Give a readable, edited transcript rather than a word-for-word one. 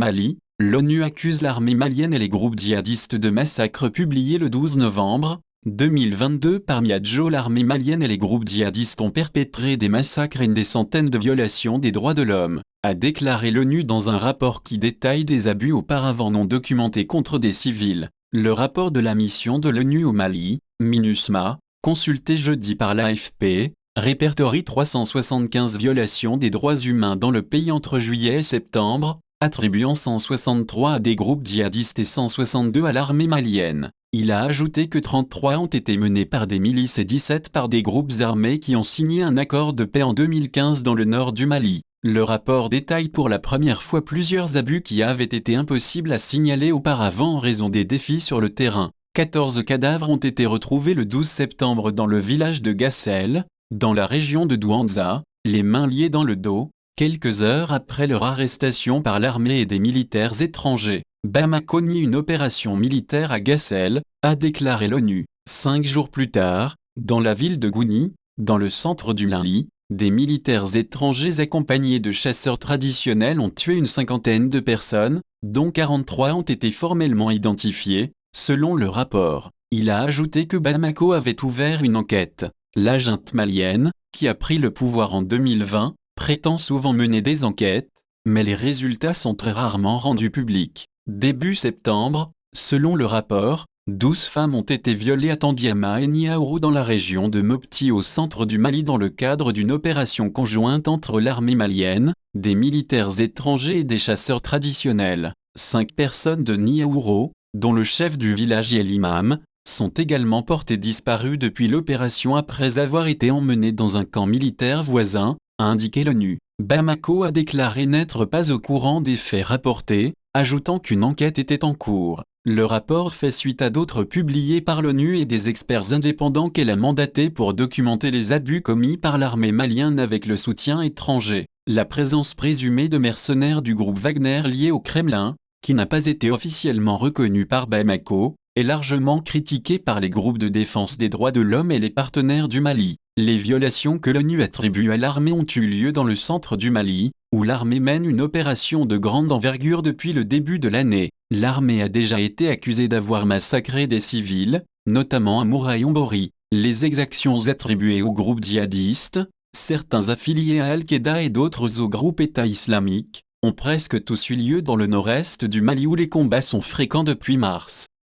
Mali, l'ONU accuse l'armée malienne et les groupes djihadistes de massacres. Publié le 12 novembre 2022 par Miadjo. L'armée malienne et les groupes djihadistes ont perpétré des massacres et des centaines de violations des droits de l'homme, a déclaré l'ONU dans un rapport qui détaille des abus auparavant non documentés contre des civils. Le rapport de la mission de l'ONU au Mali, MINUSMA, consulté jeudi par l'AFP, répertorie 375 violations des droits humains dans le pays entre juillet et septembre, attribuant 163 à des groupes djihadistes et 162 à l'armée malienne. Il a ajouté que 33 ont été menés par des milices et 17 par des groupes armés qui ont signé un accord de paix en 2015 dans le nord du Mali. Le rapport détaille pour la première fois plusieurs abus qui avaient été impossibles à signaler auparavant en raison des défis sur le terrain. 14 cadavres ont été retrouvés le 12 septembre dans le village de Gassel, dans la région de Douanza, les mains liées dans le dos, quelques heures après leur arrestation par l'armée et des militaires étrangers. Bamako nie une opération militaire à Gassel, a déclaré l'ONU. 5 jours plus tard, dans la ville de Gouni, dans le centre du Mali, des militaires étrangers accompagnés de chasseurs traditionnels ont tué une cinquantaine de personnes, dont 43 ont été formellement identifiées, selon le rapport. Il a ajouté que Bamako avait ouvert une enquête. La junte malienne, qui a pris le pouvoir en 2020, prétend souvent mener des enquêtes, mais les résultats sont très rarement rendus publics. Début septembre, selon le rapport, 12 femmes ont été violées à Tandiama et Niaourou dans la région de Mopti au centre du Mali dans le cadre d'une opération conjointe entre l'armée malienne, des militaires étrangers et des chasseurs traditionnels. 5 personnes de Niaourou, dont le chef du village et l'imam, sont également portées disparues depuis l'opération après avoir été emmenées dans un camp militaire voisin, a indiqué l'ONU. Bamako a déclaré n'être pas au courant des faits rapportés, ajoutant qu'une enquête était en cours. Le rapport fait suite à d'autres publiés par l'ONU et des experts indépendants qu'elle a mandatés pour documenter les abus commis par l'armée malienne avec le soutien étranger. La présence présumée de mercenaires du groupe Wagner lié au Kremlin, qui n'a pas été officiellement reconnue par Bamako, est largement critiquée par les groupes de défense des droits de l'homme et les partenaires du Mali. Les violations que l'ONU attribue à l'armée ont eu lieu dans le centre du Mali, où l'armée mène une opération de grande envergure depuis le début de l'année. L'armée a déjà été accusée d'avoir massacré des civils, notamment à Mouraï-Ombori. Les exactions attribuées aux groupes djihadistes, certains affiliés à Al-Qaïda et d'autres au groupe État islamique, ont presque tous eu lieu dans le nord-est du Mali où les combats sont fréquents depuis mars.